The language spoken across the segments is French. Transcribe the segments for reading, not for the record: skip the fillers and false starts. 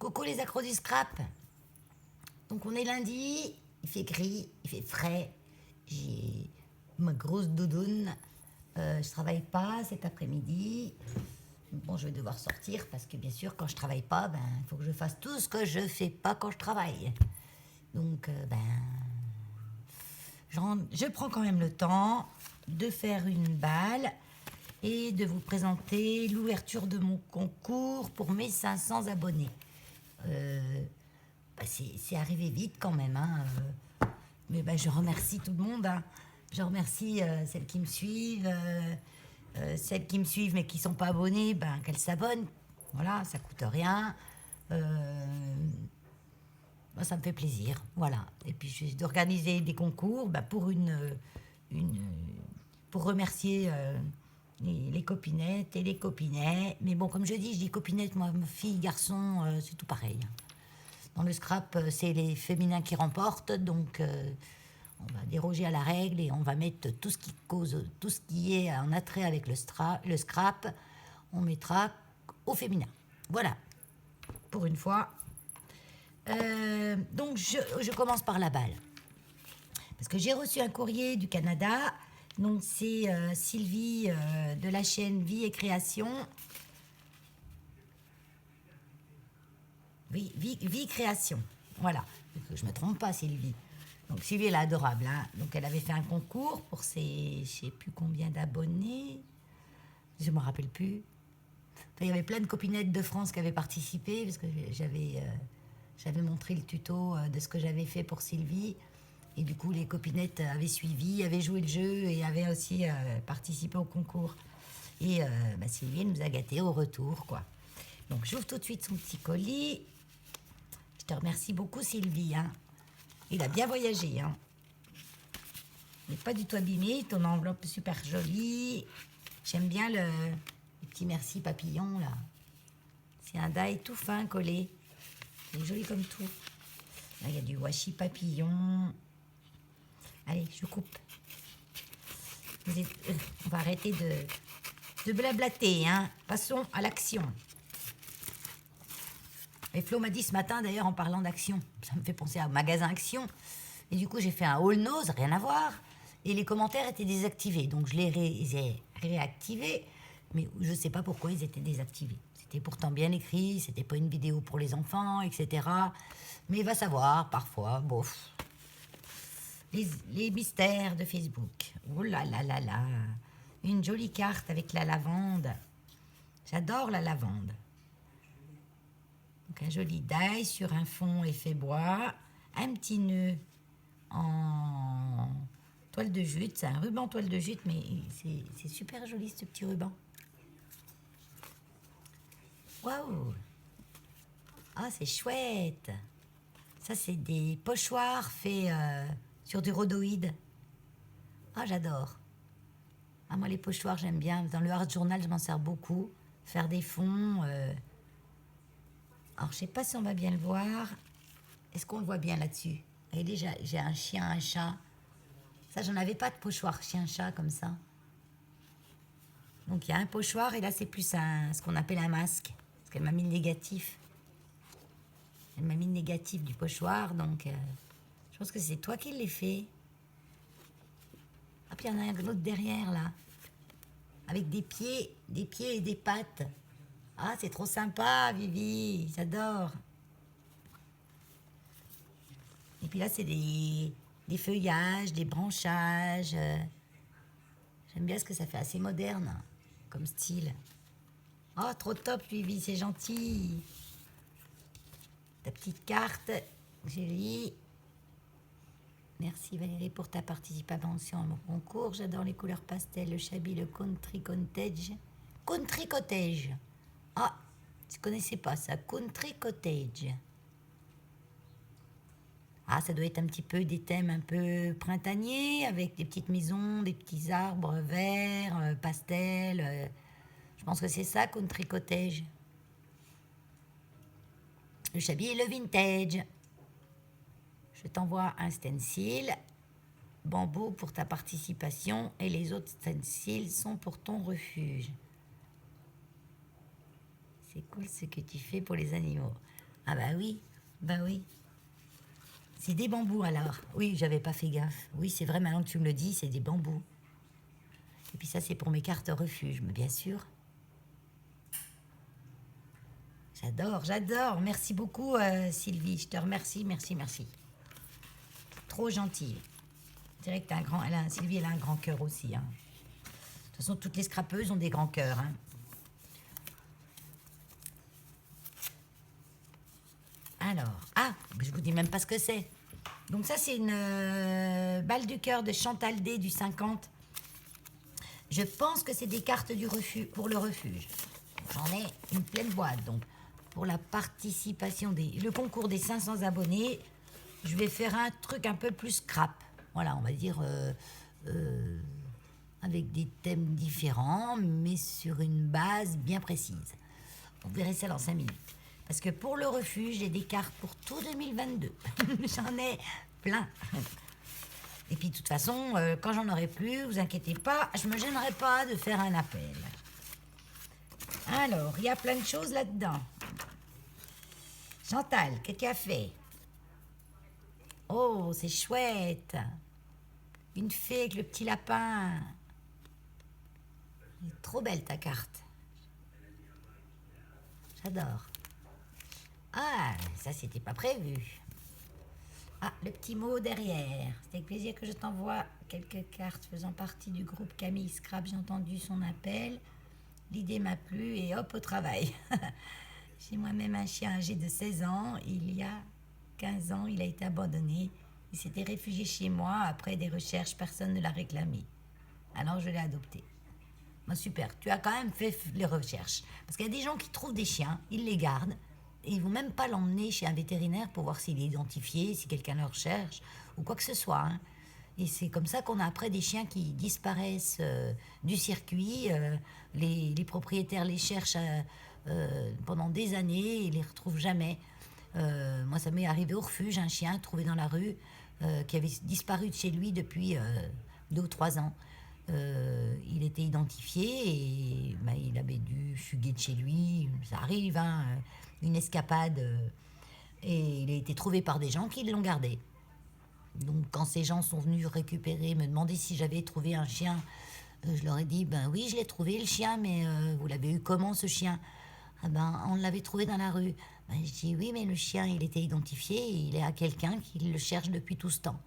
Coucou les accros du scrap. Donc on est lundi, il fait gris, il fait frais. J'ai ma grosse doudoune. Je travaille pas cet après-midi. Bon, je vais devoir sortir parce que bien sûr, quand je travaille pas, ben, il faut que je fasse tout ce que je fais pas quand je travaille. Donc, je prends quand même le temps de faire une balle et de vous présenter l'ouverture de mon concours pour mes 500 abonnés. C'est arrivé vite quand même, hein. Mais je remercie tout le monde, hein. Je remercie celles qui me suivent, celles qui me suivent mais qui ne sont pas abonnées, qu'elles s'abonnent. Voilà, ça coûte rien. Ça me fait plaisir, voilà. Et puis je vais d'organiser des concours pour remercier les copinettes et les copinets. Mais bon, comme je dis copinettes, moi, fille, garçon, c'est tout pareil. Dans le scrap, c'est les féminins qui remportent, donc on va déroger à la règle et on va mettre tout ce qui est en attrait avec le scrap, on mettra au féminin. Voilà, pour une fois. Donc je commence par la balle. Parce que j'ai reçu un courrier du Canada, donc c'est Sylvie de la chaîne Vie et Création. Vie Création, voilà. Je me trompe pas, Sylvie. Donc Sylvie, elle est adorable, hein. Donc elle avait fait un concours pour ses, je sais plus combien d'abonnés, je me rappelle plus. Enfin, il y avait plein de copinettes de France qui avaient participé parce que j'avais montré le tuto de ce que j'avais fait pour Sylvie. Et du coup, les copinettes avaient suivi, avaient joué le jeu et avaient aussi participé au concours. Et Sylvie, elle nous a gâtés au retour, quoi. Donc j'ouvre tout de suite son petit colis. Je te remercie beaucoup, Sylvie, hein. Il a bien voyagé, hein. Il n'est pas du tout abîmé. Ton enveloppe super jolie. J'aime bien le petit merci papillon, là. C'est un die tout fin collé. Il est joli comme tout. Là, il y a du washi papillon. Allez, je coupe. On va arrêter de blablater, hein. Passons à l'action. Et Flo m'a dit ce matin, d'ailleurs, en parlant d'action, ça me fait penser à un magasin Action. Et du coup, j'ai fait un all nose, rien à voir. Et les commentaires étaient désactivés. Donc, je les ai réactivés. Mais je ne sais pas pourquoi ils étaient désactivés. C'était pourtant bien écrit, c'était pas une vidéo pour les enfants, etc. Mais va savoir, parfois, bof. Les mystères de Facebook. Oh là là là là. Une jolie carte avec la lavande. J'adore la lavande. Donc un joli die sur un fond effet bois, un petit nœud en toile de jute, c'est un ruban toile de jute, mais c'est super joli ce petit ruban. Waouh! Ah, c'est chouette! Ça, c'est des pochoirs faits sur du rhodoïde. Ah, j'adore! Ah, moi, les pochoirs, j'aime bien. Dans le Art Journal, je m'en sers beaucoup. Faire des fonds. Alors, je sais pas si on va bien le voir. Est-ce qu'on le voit bien là-dessus? Et déjà, j'ai un chien, un chat. Ça, j'en avais pas de pochoir chien-chat comme ça. Donc, il y a un pochoir et là, c'est plus ce qu'on appelle un masque. Parce qu'elle m'a mis le négatif. Elle m'a mis le négatif du pochoir, donc je pense que c'est toi qui l'ai fait. Ah, puis il y en a un autre derrière, là. Avec des pieds et des pattes. Ah, c'est trop sympa, Vivi, j'adore. Et puis là, c'est des feuillages, des branchages. J'aime bien ce que ça fait, assez moderne comme style. Oh, trop top, Vivi, c'est gentil. Ta petite carte, jolie. Merci Valérie pour ta participation au concours. J'adore les couleurs pastel, le chablis, le country cottage. Country cottage. Ah, tu connaissais pas ça, country cottage. Ah, ça doit être un petit peu des thèmes un peu printaniers, avec des petites maisons, des petits arbres verts, pastel. Je pense que c'est ça, country cottage. Le chablis et le vintage. Je t'envoie un stencil. Bambou pour ta participation et les autres stencils sont pour ton refuge. C'est cool ce que tu fais pour les animaux. Ah bah oui, bah oui. C'est des bambous alors. Oui, j'avais pas fait gaffe. Oui, c'est vrai, maintenant que tu me le dis, c'est des bambous. Et puis ça, c'est pour mes cartes refuge, mais bien sûr. J'adore, j'adore. Merci beaucoup, Sylvie. Je te remercie, merci, merci. Trop gentille. C'est vrai que t'as un grand... Sylvie, elle a un grand cœur aussi. Hein. De toute façon, toutes les scrapeuses ont des grands cœurs. Hein. Alors, je vous dis même pas ce que c'est. Donc ça, c'est une balle du cœur de Chantal D du 50. Je pense que c'est des cartes du refuge, pour le refuge. J'en ai une pleine boîte. Donc, pour la participation le concours des 500 abonnés, je vais faire un truc un peu plus scrap. Voilà, on va dire avec des thèmes différents, mais sur une base bien précise. Vous verrez ça dans 5 minutes. Parce que pour le refuge, j'ai des cartes pour tout 2022. J'en ai plein. Et puis de toute façon, quand j'en aurai plus, vous inquiétez pas, je me gênerai pas de faire un appel. Alors, il y a plein de choses là-dedans. Chantal, qu'est-ce que tu as fait? Oh, c'est chouette. Une fée avec le petit lapin. Elle est trop belle ta carte. J'adore. Ah, ça c'était pas prévu. Ah, le petit mot derrière. C'est avec plaisir que je t'envoie quelques cartes faisant partie du groupe Camille Scrap. J'ai entendu son appel. L'idée m'a plu et hop au travail. J'ai moi-même un chien âgé de 16 ans. Il y a 15 ans, il a été abandonné. Il s'était réfugié chez moi. Après des recherches, personne ne l'a réclamé. Alors je l'ai adopté. Bon, super, tu as quand même fait les recherches. Parce qu'il y a des gens qui trouvent des chiens, ils les gardent. Et ils ne vont même pas l'emmener chez un vétérinaire pour voir s'il est identifié, si quelqu'un le recherche, ou quoi que ce soit. Hein. Et c'est comme ça qu'on a après des chiens qui disparaissent du circuit. Les propriétaires les cherchent pendant des années et les retrouvent jamais. Moi, ça m'est arrivé au refuge, un chien trouvé dans la rue qui avait disparu de chez lui depuis 2 ou 3 ans. Il était identifié et il avait dû fuguer de chez lui. Ça arrive, hein, une escapade. Et il a été trouvé par des gens qui l'ont gardé. Donc quand ces gens sont venus récupérer, me demander si j'avais trouvé un chien, je leur ai dit, ben oui, je l'ai trouvé le chien, mais vous l'avez eu comment ce chien? Ah ben, on l'avait trouvé dans la rue. Ben, je dis, oui, mais le chien, il était identifié et il est à quelqu'un qui le cherche depuis tout ce temps.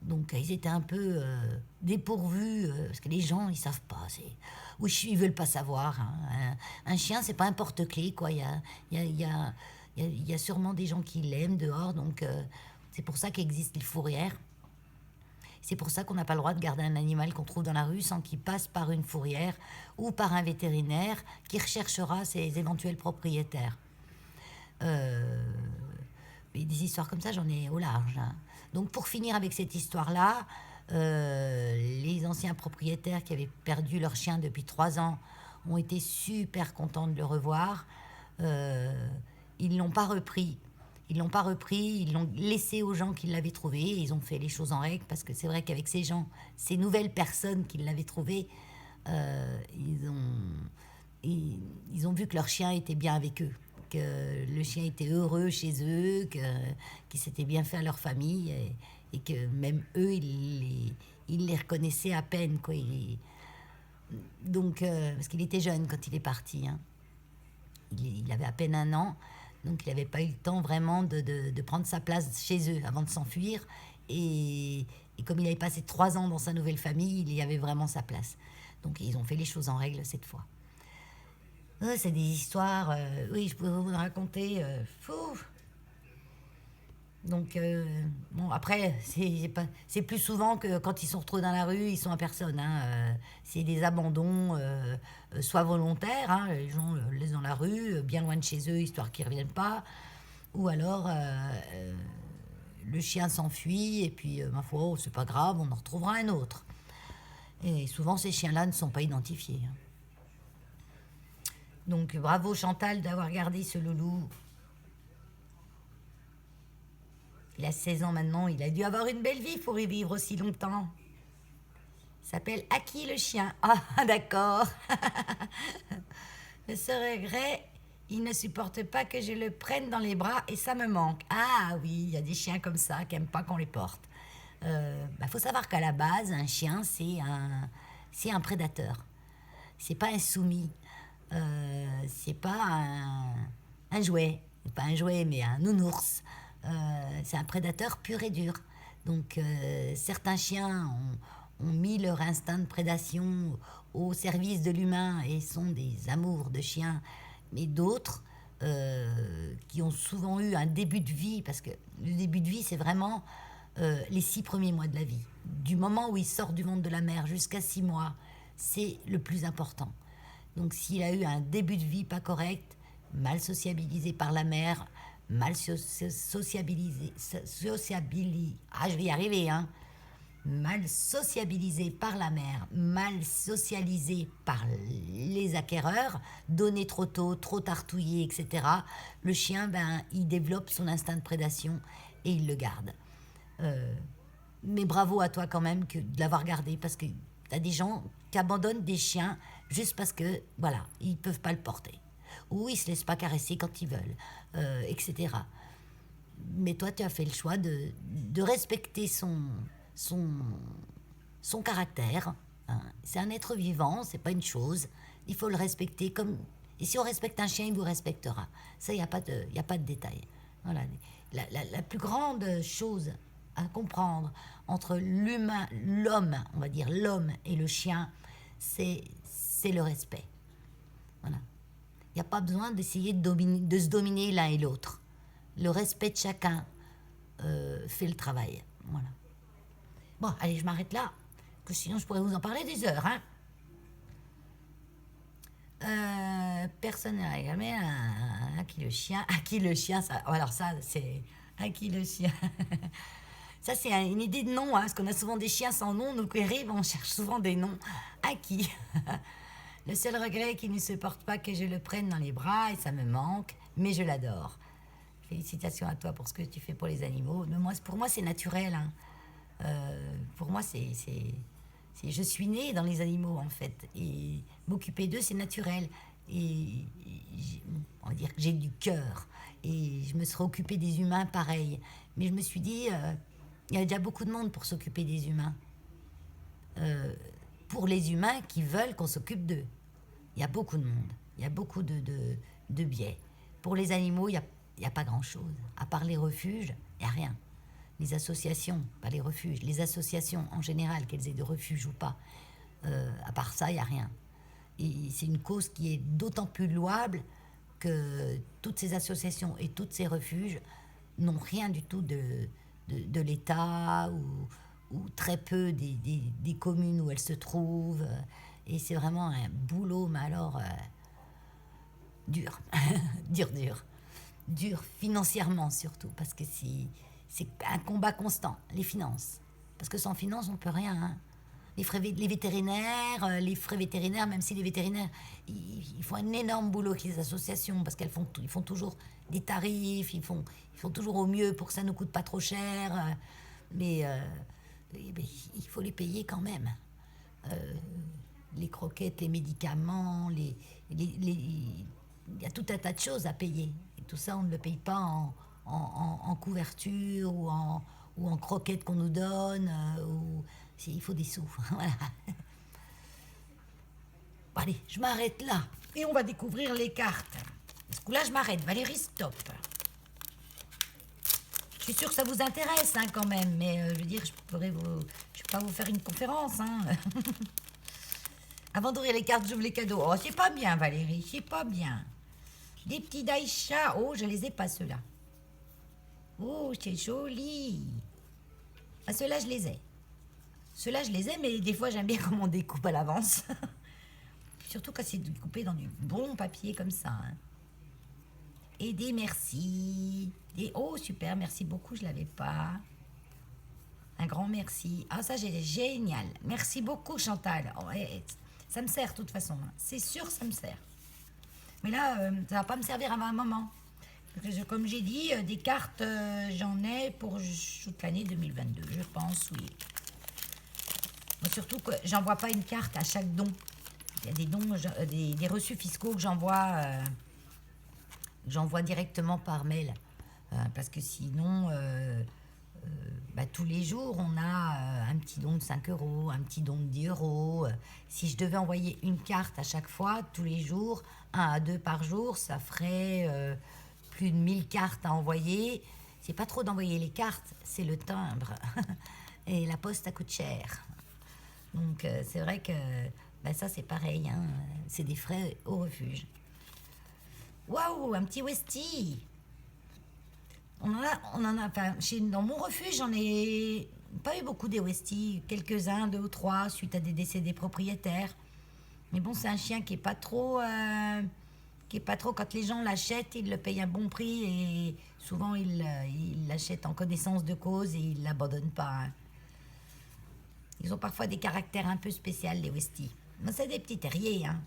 Donc ils étaient un peu dépourvus, parce que les gens, ils savent pas. Oui, ils veulent pas savoir. Hein. Un chien, c'est pas un porte-clés, quoi. Il y a sûrement des gens qui l'aiment dehors, donc c'est pour ça qu'existent les fourrières. C'est pour ça qu'on n'a pas le droit de garder un animal qu'on trouve dans la rue sans qu'il passe par une fourrière ou par un vétérinaire qui recherchera ses éventuels propriétaires. Mais des histoires comme ça, j'en ai au large. Hein. Donc pour finir avec cette histoire-là, les anciens propriétaires qui avaient perdu leur chien depuis 3 ans ont été super contents de le revoir. Ils ne l'ont pas repris. Ils l'ont laissé aux gens qui l'avaient trouvé. Et ils ont fait les choses en règle parce que c'est vrai qu'avec ces gens, ces nouvelles personnes qui l'avaient trouvé, ils ont vu que leur chien était bien avec eux, que le chien était heureux chez eux, qu'il s'était bien fait à leur famille et que même eux, ils les reconnaissaient à peine. Quoi. Donc, parce qu'il était jeune quand il est parti. Hein. Il avait à peine 1 an. Donc il n'avait pas eu le temps vraiment de prendre sa place chez eux avant de s'enfuir. Et comme il avait passé 3 ans dans sa nouvelle famille, il y avait vraiment sa place. Donc ils ont fait les choses en règle cette fois. C'est des histoires, oui, je pourrais vous raconter. Fou. Donc, bon, après, c'est plus souvent que quand ils sont retrouvés dans la rue, ils sont à personne. Hein, c'est des abandons, soit volontaires, hein, les gens les laissent dans la rue, bien loin de chez eux, histoire qu'ils ne reviennent pas. Ou alors, le chien s'enfuit, et puis, ma foi, oh, c'est pas grave, on en retrouvera un autre. Et souvent, ces chiens-là ne sont pas identifiés. Hein. Donc, bravo Chantal d'avoir gardé ce loulou. Il a 16 ans maintenant, il a dû avoir une belle vie pour y vivre aussi longtemps. Il s'appelle Aki le chien. Ah, d'accord. De ce regret, Il ne supporte pas que je le prenne dans les bras et ça me manque. Ah oui, il y a des chiens comme ça qui n'aiment pas qu'on les porte. Faut savoir qu'à la base, un chien, c'est un prédateur. C'est pas un soumis. C'est pas un jouet. Pas un jouet, mais un nounours. C'est un prédateur pur et dur. Donc, certains chiens ont mis leur instinct de prédation au service de l'humain et sont des amours de chiens, mais d'autres qui ont souvent eu un début de vie, parce que le début de vie, c'est vraiment les 6 premiers mois de la vie. Du moment où il sort du ventre de la mère jusqu'à 6 mois, c'est le plus important. Donc s'il a eu un début de vie pas correct, mal sociabilisé par la mère, mal sociabilisé, je vais y arriver, hein, mal sociabilisé par la mère, mal socialisé par les acquéreurs, donné trop tôt, trop tartouillé, etc., le chien, il développe son instinct de prédation et il le garde. Mais bravo à toi quand même de l'avoir gardé, parce que t'as des gens qui abandonnent des chiens juste parce que, voilà, ils peuvent pas le porter. Ou ils se laissent pas caresser quand ils veulent, etc. Mais toi, tu as fait le choix de respecter son caractère. Hein. C'est un être vivant, c'est pas une chose. Il faut le respecter comme... Et si on respecte un chien, il vous respectera. Ça, il n'y a pas de détail. Voilà. La plus grande chose à comprendre entre l'homme, on va dire l'homme et le chien, c'est le respect. Voilà. Il n'y a pas besoin d'essayer de se dominer l'un et l'autre. Le respect de chacun fait le travail. Voilà. Bon, allez, je m'arrête là, que sinon je pourrais vous en parler des heures. Hein. Personne n'a jamais à qui le chien, ça, alors ça, c'est à qui le chien. Ça, c'est une idée de nom, hein, parce qu'on a souvent des chiens sans nom, donc on cherche souvent des noms. À qui? Le seul regret est qu'il ne supporte pas que je le prenne dans les bras, et ça me manque, mais je l'adore. Félicitations à toi pour ce que tu fais pour les animaux. Mais pour moi, c'est naturel. Hein. Pour moi, je suis née dans les animaux, en fait. Et m'occuper d'eux, c'est naturel. Et on va dire que j'ai du cœur. Et je me serais occupée des humains pareil. Mais je me suis dit, il y a déjà beaucoup de monde pour s'occuper des humains. Pour les humains qui veulent qu'on s'occupe d'eux. Il y a beaucoup de monde. Il y a beaucoup de biais. Pour les animaux, il n'y a pas grand-chose. À part les refuges, il n'y a rien. Les associations, pas les refuges, les associations en général, qu'elles aient de refuges ou pas, à part ça, il n'y a rien. Et c'est une cause qui est d'autant plus louable que toutes ces associations et tous ces refuges n'ont rien du tout de l'État ou très peu des communes où elles se trouvent. Et c'est vraiment un boulot, mais alors dur, dur financièrement surtout, parce que c'est un combat constant, les finances. Parce que sans finances, on ne peut rien. Hein. Les frais vétérinaires, même si les vétérinaires, ils font un énorme boulot avec les associations, parce ils font toujours des tarifs, ils font toujours au mieux pour que ça ne coûte pas trop cher. Mais il faut les payer quand même. Les croquettes, les médicaments, il y a tout un tas de choses à payer. Et tout ça, on ne le paye pas en couverture ou en croquettes qu'on nous donne. Il faut des sous. Voilà. Bon, allez, je m'arrête là. Et on va découvrir les cartes. Ce coup-là, je m'arrête. Valérie, stop. Je suis sûre que ça vous intéresse hein, quand même. Mais je veux dire, je ne vais pas vous faire une conférence. Hein. Avant d'ouvrir les cartes, j'ouvre les cadeaux. Oh, c'est pas bien, Valérie, c'est pas bien. Des petits Daïcha. Oh, je les ai pas, ceux-là. Oh, c'est joli. Ah, ceux-là, je les ai. Ceux-là, je les ai, mais des fois, j'aime bien comment on découpe à l'avance. Surtout quand c'est découpé dans du bon papier comme ça. Hein. Et des merci. Oh, super, merci beaucoup, je l'avais pas. Un grand merci. Ah, ça, c'est génial. Merci beaucoup, Chantal. Oh, ça me sert, de toute façon. C'est sûr, ça me sert. Mais là, ça va pas me servir avant un moment. Parce que, comme j'ai dit, des cartes, j'en ai pour toute l'année 2022, je pense, oui. Mais surtout que j'envoie pas une carte à chaque don. Il y a des dons, des reçus fiscaux que j'envoie j'envoie directement par mail. Parce que sinon, tous les jours, on a un petit don de 5 euros, un petit don de 10 euros. Si je devais envoyer une carte à chaque fois, tous les jours, 1 à 2 par jour, ça ferait plus de 1000 cartes à envoyer. C'est pas trop d'envoyer les cartes, c'est le timbre. Et la poste, ça coûte cher. Donc c'est vrai que ça c'est pareil, hein. C'est des frais au refuge. Waouh, un petit Westie. Dans mon refuge, j'en ai pas eu beaucoup des Westies, quelques-uns, 2 ou 3, suite à des décès des propriétaires. Mais bon, c'est un chien qui est pas trop, quand les gens l'achètent, ils le payent un bon prix et souvent ils l'achètent en connaissance de cause et ils l'abandonnent pas, hein. Ils ont parfois des caractères un peu spéciaux, les Westies. Mais c'est des petits terriers, hein.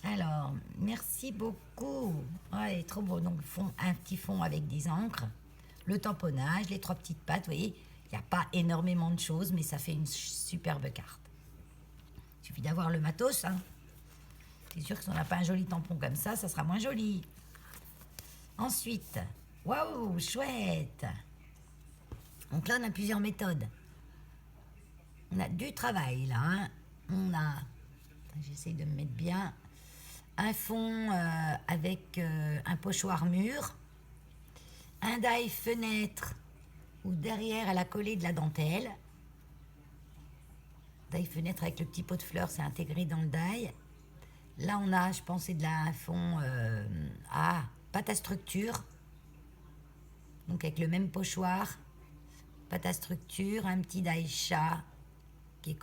Alors, merci beaucoup. Ouais, trop beau. Donc, un petit fond avec des encres, le tamponnage, les 3 petites pattes. Vous voyez, il n'y a pas énormément de choses, mais ça fait une superbe carte. Il suffit d'avoir le matos, hein. C'est sûr que si on n'a pas un joli tampon comme ça sera moins joli. Ensuite, waouh, chouette. Donc là, on a plusieurs méthodes. On a du travail, là, hein. On a, j'essaie de me mettre bien, un fond avec un pochoir mûr, un die fenêtre où derrière elle a collé de la dentelle. Die fenêtre avec le petit pot de fleurs, c'est intégré dans le die. Là on a, je pense, c'est un fond à pâte à structure, donc avec le même pochoir, pâte à structure, un petit die chat qui est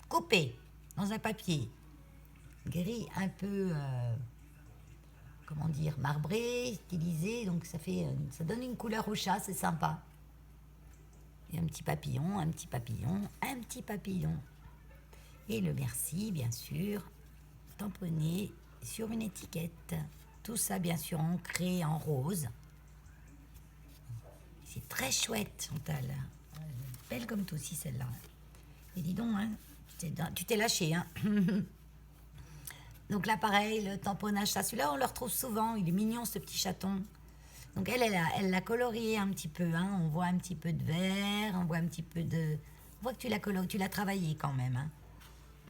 coupé dans un papier gris un peu, marbré, stylisé, donc ça donne une couleur au chat, c'est sympa. Et un petit papillon, un petit papillon, un petit papillon. Et le merci, bien sûr, tamponné sur une étiquette. Tout ça, bien sûr, ancré en rose. C'est très chouette, Chantal. Belle comme toi aussi, celle-là. Et dis donc, hein, tu t'es lâché, hein. Donc là, pareil, le tamponnage, ça, celui-là, on le retrouve souvent. Il est mignon, ce petit chaton. Donc elle l'a colorié un petit peu, hein. On voit un petit peu de vert, on voit un petit peu de... On voit que tu l'as travaillé quand même, hein.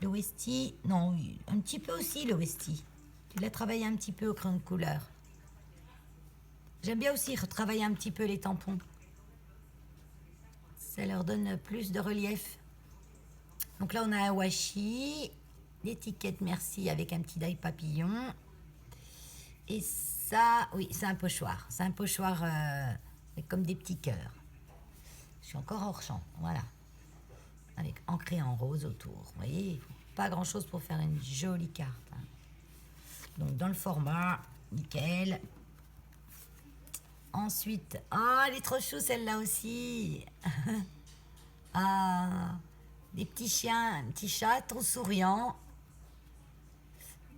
Le Westie, non, un petit peu aussi le Westie. Tu l'as travaillé un petit peu au crayon de couleur. J'aime bien aussi retravailler un petit peu les tampons. Ça leur donne plus de relief. Donc là, on a un washi, l'étiquette merci avec un petit die papillon. Et ça, oui, c'est un pochoir. C'est un pochoir avec comme des petits cœurs. Je suis encore hors champ, voilà. Avec ancré en rose autour. Vous voyez, il faut pas grand-chose pour faire une jolie carte, hein. Donc dans le format, nickel. Ensuite, elle est trop chou celle-là aussi. Des petits chiens, un petit chat trop souriant.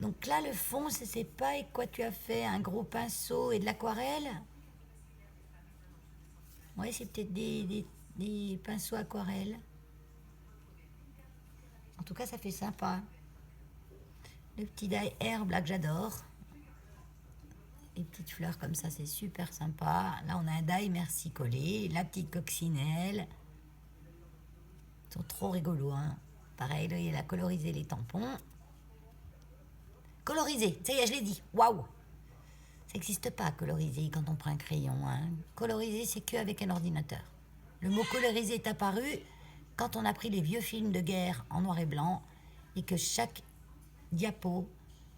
Donc là, le fond, je ne sais pas avec quoi tu as fait, un gros pinceau et de l'aquarelle. Oui, c'est peut-être des pinceaux aquarelles. En tout cas, ça fait sympa. Le petit die herbe là que j'adore. Les petites fleurs comme ça, c'est super sympa. Là, on a un die merci collé. La petite coccinelle. Ils sont trop rigolos, hein. Pareil, là, il a colorisé les tampons. Colorisé, ça y est, je l'ai dit. Waouh! Ça n'existe pas, coloriser, quand on prend un crayon, hein. Coloriser, c'est qu'avec un ordinateur. Le mot coloriser est apparu quand on a pris les vieux films de guerre en noir et blanc et que chaque diapo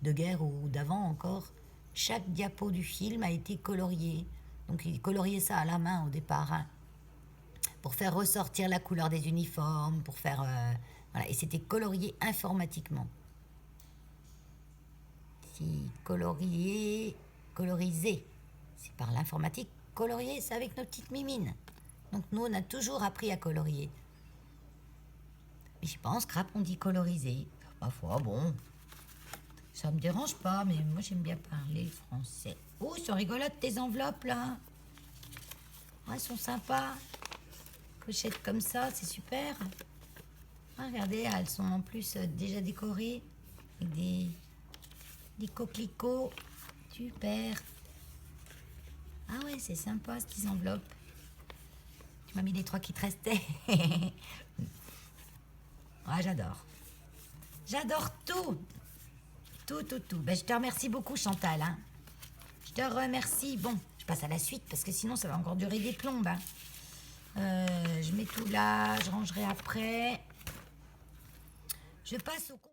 de guerre ou d'avant encore, chaque diapo du film a été colorié. Donc ils coloriaient ça à la main au départ, hein, pour faire ressortir la couleur des uniformes, pour faire... voilà, et c'était colorié informatiquement. Si colorier, coloriser, c'est par l'informatique. Colorier, c'est avec nos petites mimines. Donc nous, on a toujours appris à colorier. Mais je pense, Crap, on dit coloriser. Ma foi, bon, ça me dérange pas, mais moi j'aime bien parler français. Oh, ils sont rigolotes tes enveloppes là. Oh, elles sont sympas. Pochettes comme ça, c'est super. Ah, regardez, elles sont en plus déjà décorées avec des coquelicots. Super. Ah ouais, c'est sympa, ces enveloppes. Tu m'as mis les 3 qui te restaient. Ah, j'adore. J'adore tout. Tout, tout, tout. Ben, je te remercie beaucoup, Chantal. Hein. Je te remercie. Bon, je passe à la suite parce que sinon, ça va encore durer des plombes. Hein. Je mets tout là. Je rangerai après. Je passe au...